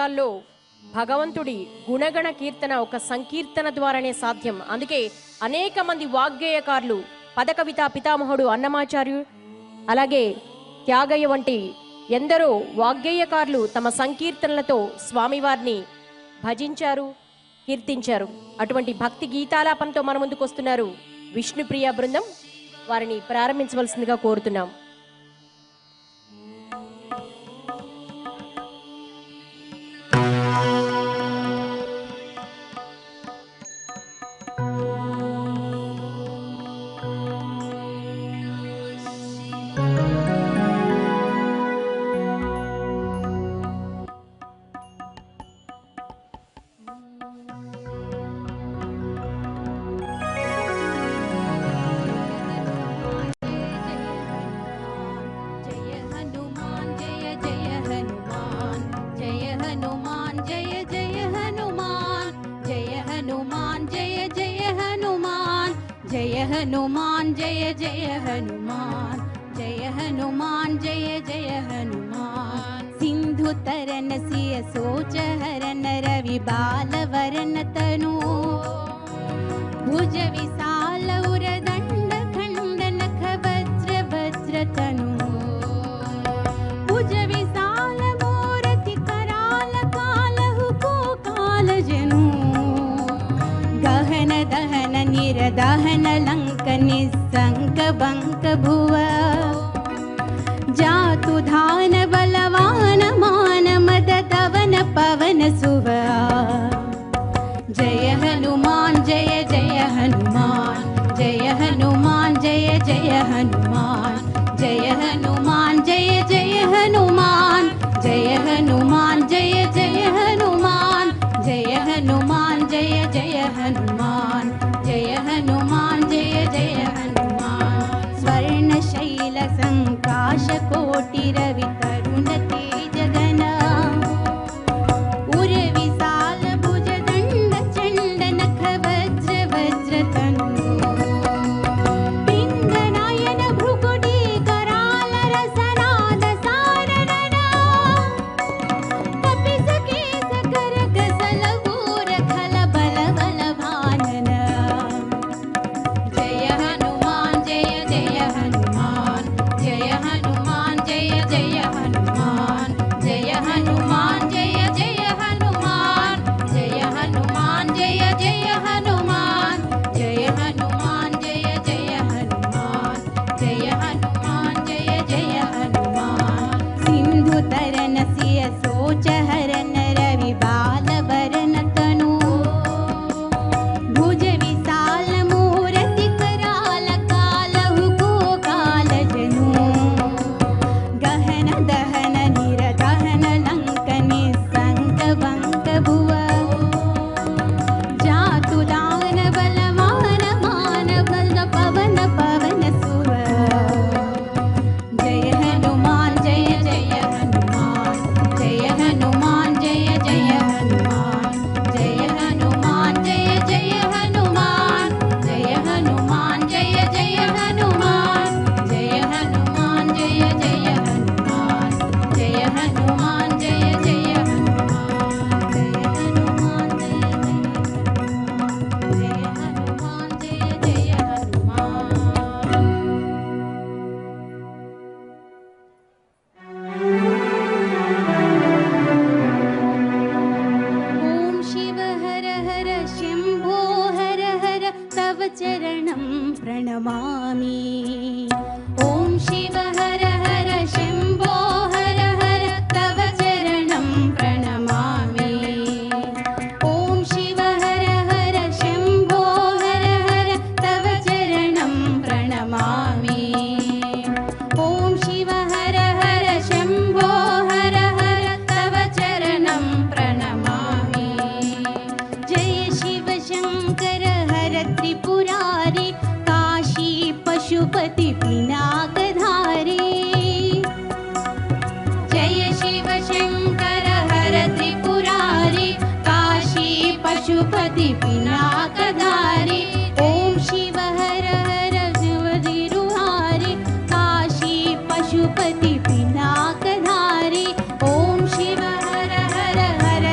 క్షేత్రాల్లో భగవంతుడి గుణగణ కీర్తన ఒక సంకీర్తన ద్వారానే సాధ్యం. అందుకే అనేక మంది వాగ్గేయకారులు, పదకవితా పితామహుడు అన్నమాచార్యుడు, అలాగే త్యాగయ్య వంటి ఎందరో వాగ్గేయకారులు తమ సంకీర్తనలతో స్వామివారిని భజించారు, కీర్తించారు. అటువంటి భక్తి గీతాలాపంతో మన ముందుకు వస్తున్నారు విష్ణుప్రియ బృందం. వారిని ప్రారంభించవలసిందిగా కోరుతున్నాం. हनुमान जय जय हनुमान, जय हनुमान जय जय हनुमान। सिंधु तरन सिय सोच हरन रवि बाल वरन तनु, भुज विशाल उर दंड खंड नख वज्र वज्र तनु। भुज विशाल मूर्ति कराल कालहु को काल जनु, गहन दहन निरदहन लंक निस्संक बंक भुव। जातु धान बलवान मान मद तवन पवन सुव। जय हनुमान जय जय हनुमान, जय हनुमान जय जय हनुमान। जय हनुमान जय जय हनुमान, जय हनुमान जय जय हनुमान। जय हनुमान जय जय हनुमान, जय हनुमान जय जय हनुमान। स्वर्ण शैल संकाश कोटि रवि तरुण तेज गण, उर विशाल भुज दंड चंड नख वज्र वज्र तनु। पिंग नयन भ्रुकुटी कराल रसनाद सारणन, कपिस केस कर गसल घोर खल बल बल भानन। जय हनुमान जय जय हनुमान, जय हनुमान जय जय हनुमान। जय हनुमान जय जय हनुमान, जय हनुमान जय जय हनुमान। जय हनुमान जय जय हनुमान, जय हनुमान जय जय हनुमान। सिंधु तरन सिय सोच हरन रवि बाल वरन तनु, भुज विशाल मूर्ति कराल कालहु को काल जनु। गहन दहन निरदहन लंक निस्संक बंक भुव। जातु दान बलवान मान बल पवन पवन सुव। जय हनुमान जय जय हनुमान, जय हनुमान जय जय हनुमान। जय हनुमान जय जय हनुमान, जय हनुमान जय जय हनुमान। जय हनुमान जय जय हनुमान, जय हनुमान जय जय हनुमान। जय हनुमान जय जय हनुमान, जय हनुमान जय जय हनुमान। ओम शिव हर हर शंभो हर हर तव चरणं प्रणमामि। ओम शिव हर हर शंभो हर हर तव चरणं प्रणमामि। ओम शिव हर हर शंभो हर हर तव चरणं प्रणमामि। ओम शिव हर हर शंभो हर हर तव चरणं प्रणमामि। जय शिव शंकर हर त्रिपुरारी, काशी पशुपति पिनाकधारी। जय शिव शंकर हर त्रिपुरारी, काशी पशुपति पिनाकधारी। ओम शिव हर हर शिवधिरुहारी, काशी पशुपति पिनाकधारी। ओम शिव हर हर हर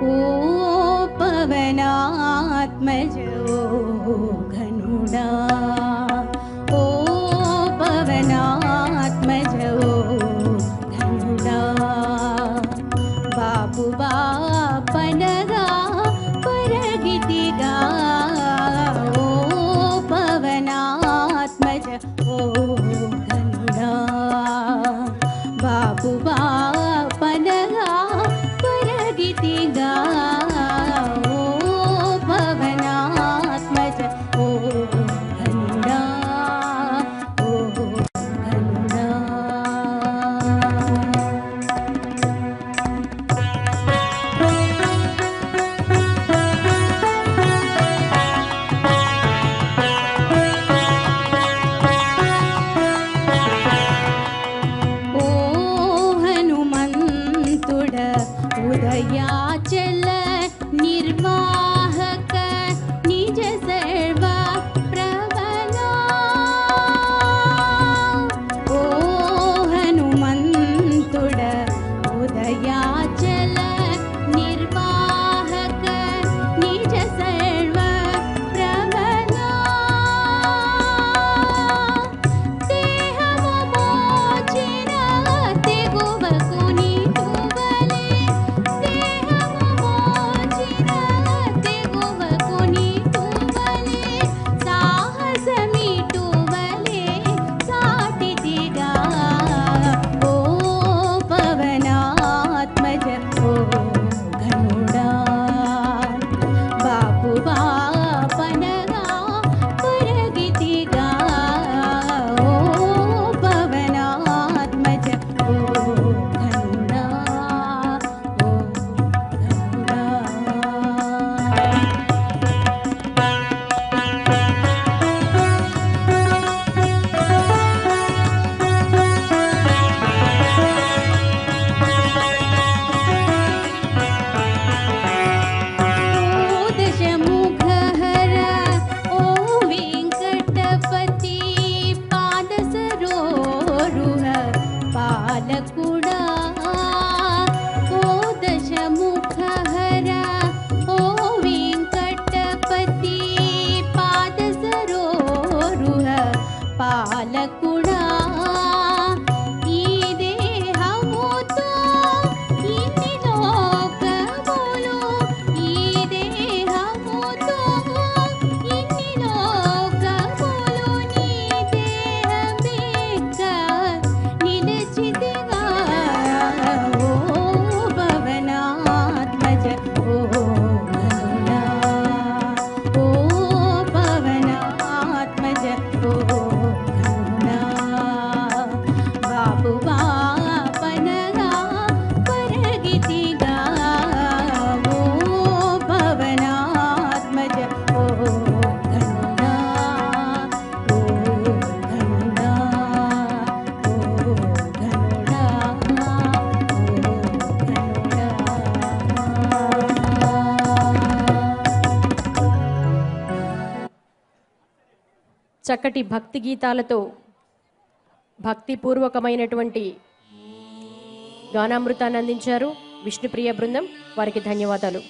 ओ पवनात्मज ओ घनुडा ओ पवनात्मज ओ घनुडा बाबु बापनगा परगितिगा ओ पवनात्मज ओ घनुडा बाबु बापनगा परगितिगा ओ पवनात्मज ओ घनुडा ओ घनुडा ओ हनुमंतुड उदयाचल निर्वाहक निज सर्व प्रबला ओ हनुमंतुड उदयाचल निर्वाहक निज सर्व प्रबला देहमु मोचिन तेगुवकुनि तुवले देहमु मोचिन तेगुवकुनि तुवले साहसमिटुवले साटिदिगा ओ पवनात्मज ओ घनुडा बापु बापनगा परगितिगा ओ पवनात्मज ओ घनुडा ओ घनुडा ओ दशमुखहर ओ वेंकटपति पादसरोरुह पालकुडा ओ दशमुखहर ओ वेंकटपति पादसरोरुह पालकुडा ఈ దేహముతో ఇన్ని లోకములు ఈ దేహముతో ఇన్ని లోకములు నీ దేహమేక నిలిచితిగా ఓ పవనాత్మజ ఓ घनुडा ओ पवनात्मज ओ घनुडा बाबु बापनगा परगितिगा ओ पवनात्मज ओ घनुडा ओ घनुडा ओ घनुडा చక్కటి భక్తి గీతాలతో భక్తిపూర్వకమైనటువంటి గానామృతాన్ని అందించారు విష్ణుప్రియ బృందం. వారికి ధన్యవాదాలు.